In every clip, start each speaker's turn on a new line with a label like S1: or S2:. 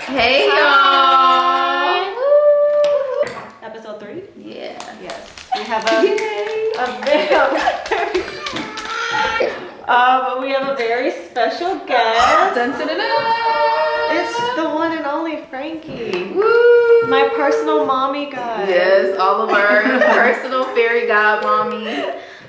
S1: Hey
S2: Hi.
S1: y'all!
S2: Episode 3?
S1: Yeah.
S2: Yes. We have we have a very special guest.
S1: Dun, dun, dun, dun.
S2: It's the one and only Frankie.
S1: Woo!
S2: My personal mommy guy.
S1: Yes, all of our personal fairy god mommy.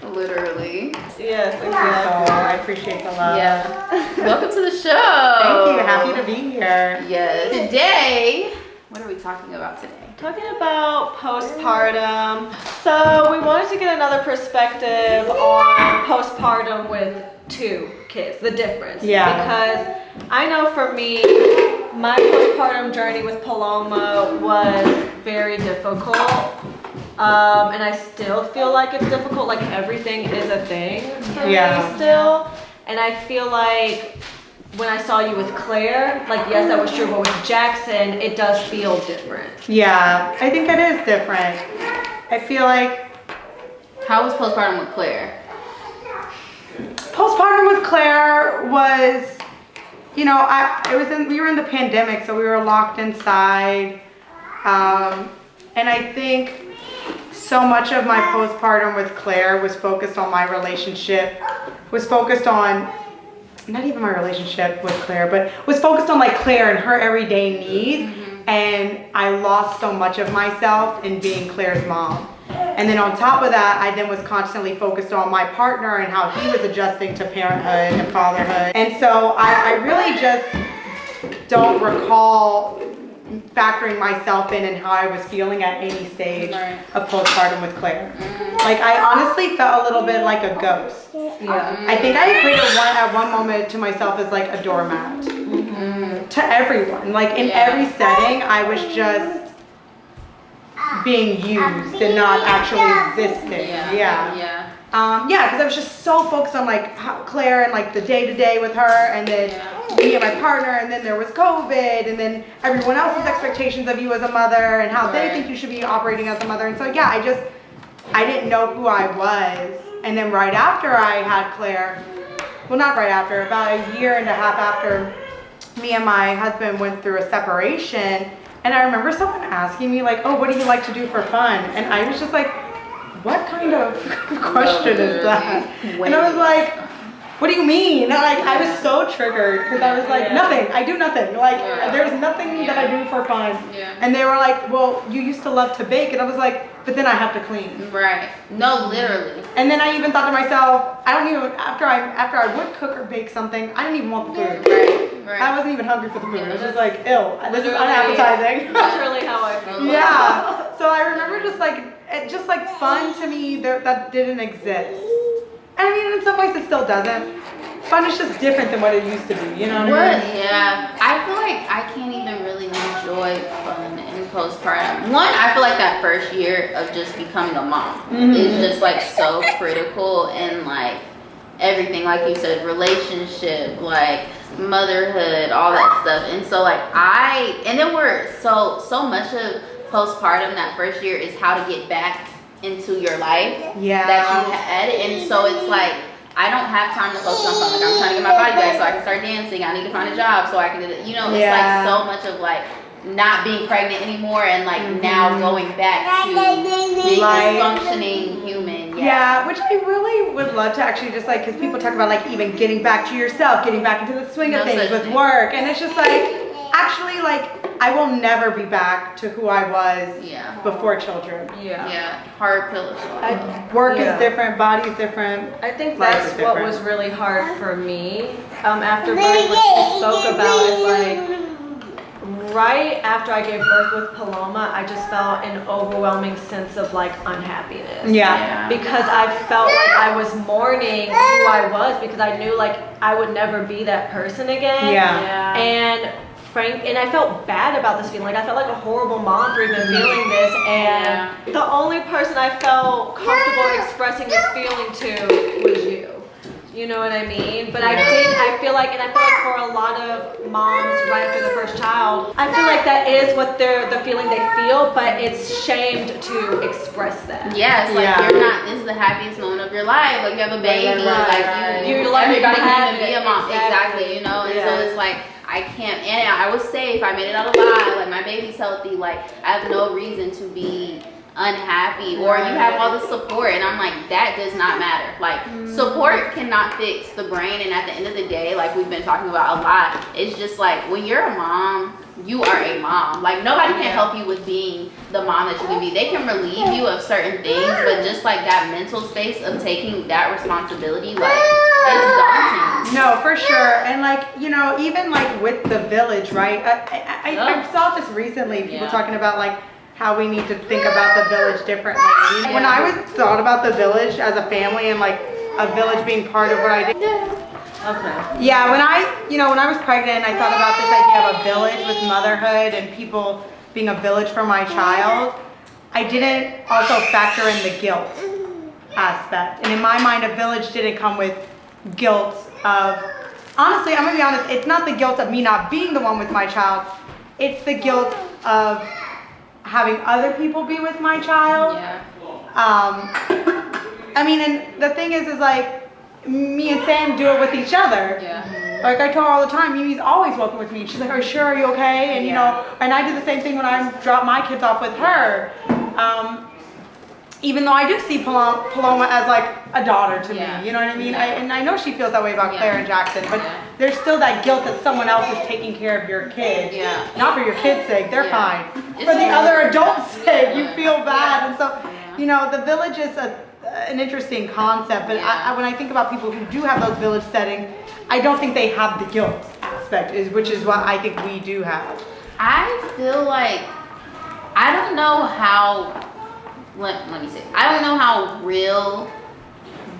S1: Literally.
S2: Yes, exactly.
S3: I appreciate the love.
S1: Yeah. Welcome to the show.
S3: Thank you. Happy to be here.
S1: Yes. Today, what are we talking about today?
S2: Talking about postpartum. So we wanted to get another perspective on postpartum with 2 kids, the difference.
S3: Yeah.
S2: Because I know for me, my postpartum journey with Paloma was very difficult. And I still feel like it's difficult, like everything is a thing for me still. And I feel like when I saw you with Claire, like yes, that was true, but with Jackson, it does feel different.
S3: Yeah, I think it is different. I feel like
S1: How was postpartum with Claire?
S3: postpartum with Claire was, you know, we were in the pandemic, so we were locked inside. And I think so much of my postpartum with Claire was focused on my relationship, was focused on, not even my relationship with Claire, but was focused on like Claire and her everyday needs. And I lost so much of myself in being Claire's mom. And then on top of that, I then was constantly focused on my partner and how he was adjusting to parenthood and fatherhood. And so I really just don't recall factoring myself in and how I was feeling at any stage of postpartum with Claire. Like I honestly felt a little bit like a ghost.
S2: Yeah.
S3: I think I equated at one moment to myself as like a doormat to everyone. Like in every setting, I was just being used and not actually existing. Yeah, because I was just so focused on like Claire and like the day to day with her, and then me and my partner, and then there was COVID, and then everyone else's expectations of you as a mother and how they think you should be operating as a mother. And so I didn't know who I was. And then right after I had Claire, well not right after, about a year and a half after me and my husband went through a separation, and I remember someone asking me like, oh, what do you like to do for fun? And I was just like, what kind of question is that? And I was like, what do you mean? And like, I was so triggered because I was like, nothing, I do nothing. Like, there's nothing that I do for fun. And they were like, well, you used to love to bake. And I was like, but then I have to clean.
S1: Right. No, literally.
S3: And then I even thought to myself, I don't even, after I would cook or bake something, I didn't even want the food.
S1: Right.
S3: I wasn't even hungry for the food. I was just like, ew, this is unappetizing.
S2: Literally how I feel.
S3: Yeah. So I remember just like fun to me that didn't exist. I mean, in some ways it still doesn't. Fun is just different than what it used to be, you know what I mean?
S1: Yeah. I feel like I can't even really enjoy fun in postpartum. One, I feel like that first year of just becoming a mom is just like so critical in like everything, like you said, relationship, like motherhood, all that stuff. And so like and then we're so much of postpartum that first year is how to get back into your life that you had. And so it's like I don't have time to focus on fun. Like I'm trying to get my body back so I can start dancing. I need to find a job so I can do that. You know, it's like so much of like not being pregnant anymore and like now going back to being a functioning human.
S3: Yeah, which I really would love to actually just like, because people talk about like even getting back to yourself, getting back into the swing of things with work. And it's just like, actually like, I will never be back to who I was before children.
S1: Hard pill to swallow.
S3: Work is different, body's different.
S2: I think that's what was really hard for me. After birth, which we spoke about, is like right after I gave birth with Paloma, I just felt an overwhelming sense of like unhappiness. Because I felt like I was mourning who I was, because I knew like I would never be that person again. And I felt bad about this feeling. Like I felt like a horrible mom for even feeling this, and the only person I felt comfortable expressing this feeling to was you. You know what I mean? But I feel like for a lot of moms right after the first child, I feel like that is what the feeling they feel, but it's shamed to express that.
S1: Yes, like you're not, this is the happiest moment of your life. Like you have a baby, like you everybody can be a mom. Exactly, you know? And so it's like, I can't, and I was safe, I made it out alive, like my baby's healthy, like I have no reason to be unhappy, or you have all the support, and I'm like, that does not matter. Like support cannot fix the brain, and at the end of the day, like we've been talking about a lot, it's just like when you're a mom, you are a mom. Like nobody can help you with being the mom that you can be. They can relieve you of certain things, but just like that mental space of taking that responsibility, like it's daunting.
S3: No, for sure. And like, you know, even like with the village, right? I saw this recently, people talking about like how we need to think about the village differently. When I thought about the village as a family and like a village being part of what I did.
S2: Okay.
S3: Yeah, when I was pregnant, I thought about this idea of a village with motherhood and people being a village for my child. I didn't also factor in the guilt aspect. And in my mind, a village didn't come with guilt of, honestly, I'm gonna be honest, it's not the guilt of me not being the one with my child. It's the guilt of having other people be with my child.
S1: Yeah.
S3: I mean, and the thing is like, me and Sam do it with each other.
S1: Yeah.
S3: Like I tell her all the time, Mimi's always welcome with me. She's like, are you sure? Are you okay? And you know, and I do the same thing when I drop my kids off with her. Even though I do see Paloma as like a daughter to me, you know what I mean? And I know she feels that way about Claire and Jackson, but there's still that guilt that someone else is taking care of your kid.
S1: Yeah.
S3: Not for your kid's sake, they're fine. For the other adult's sake, you feel bad. And so, you know, the village is an interesting concept, but when I think about people who do have those village settings, I don't think they have the guilt aspect, which is what I think we do have.
S1: I feel like, I don't know how, let me say, I don't know how real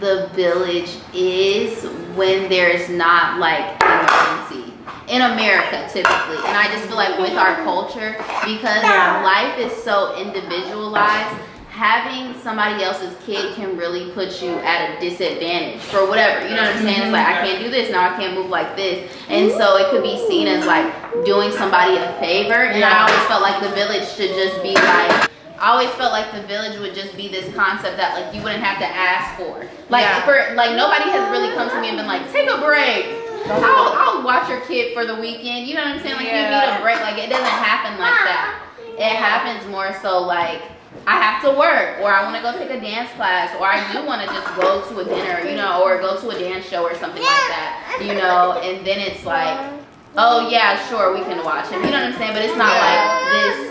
S1: the village is when there's not like emergency in America typically. And I just feel like with our culture, because life is so individualized, having somebody else's kid can really put you at a disadvantage for whatever, you know what I'm saying? It's like, I can't do this, now I can't move like this. And so it could be seen as like doing somebody a favor. And I always felt like the village should just be like, I always felt like the village would just be this concept that like you wouldn't have to ask for. Like for like nobody has really come to me and been like, take a break. I'll watch your kid for the weekend. You know what I'm saying? Like you need a break. Like it doesn't happen like that. It happens more so like, I have to work, or I want to go take a dance class, or I do want to just go to a dinner, you know, or go to a dance show or something like that, you know, and then it's like, oh yeah, sure, we can watch him, you know what I'm saying, but it's not like this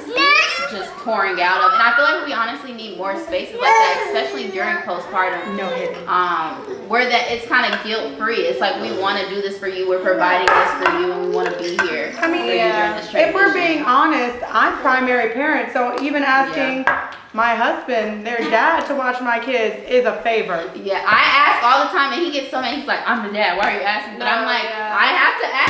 S1: just pouring out of, and I feel like we honestly need more spaces like that, especially during postpartum.
S3: No hidden.
S1: Where that it's kind of guilt-free. It's like we want to do this for you, we're providing this for you, and we want to be here for you during this transition.
S3: If we're being honest, I'm primary parent, so even asking my husband, their dad, to watch my kids is a favor.
S1: Yeah, I ask all the time, and he gets so mad. He's like, I'm the dad, why are you asking? But I'm like, I have to ask.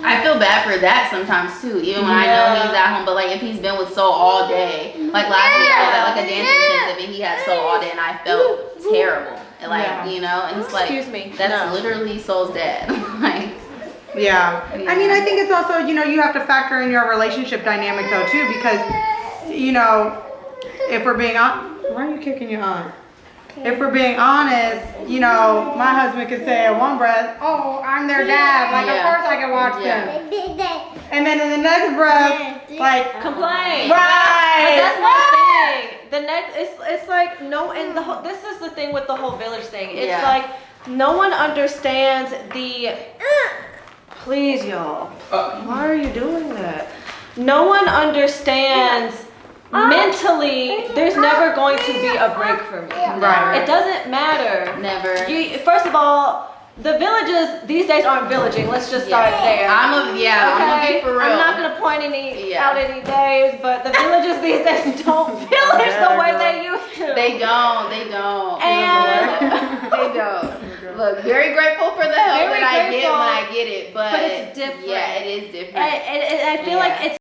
S1: I feel bad for that sometimes too, even when I know he's at home. But like if he's been with Soul all day, like last week I was at like a dance intensive and he had Soul all day and I felt terrible. And like, you know, and it's like, that's literally Soul's dad. Like,
S3: I mean, I think it's also, you know, you have to factor in your relationship dynamic though too, because, you know, if we're being honest, why are you kicking your aunt? If we're being honest, you know, my husband could say at one breath, oh, I'm their dad. Like, of course I can watch them. And then in the next breath, like,
S2: complain.
S3: Right.
S2: But that's my thing. The next, it's like, no, and the whole, this is the thing with the whole village thing. It's like, no one understands the, please y'all, why are you doing that? No one understands mentally, there's never going to be a break for me.
S3: Right.
S2: It doesn't matter.
S1: Never.
S2: First of all, the villages these days aren't villaging. Let's just start there.
S1: I'm gonna be for real.
S2: I'm not gonna point out any days, but the villages these days don't village the way they used to.
S1: They don't.
S2: And
S1: they don't. Look, very grateful for the help that I get when I get it, but
S2: it's different.
S1: Yeah, it is different.
S2: And I feel like it's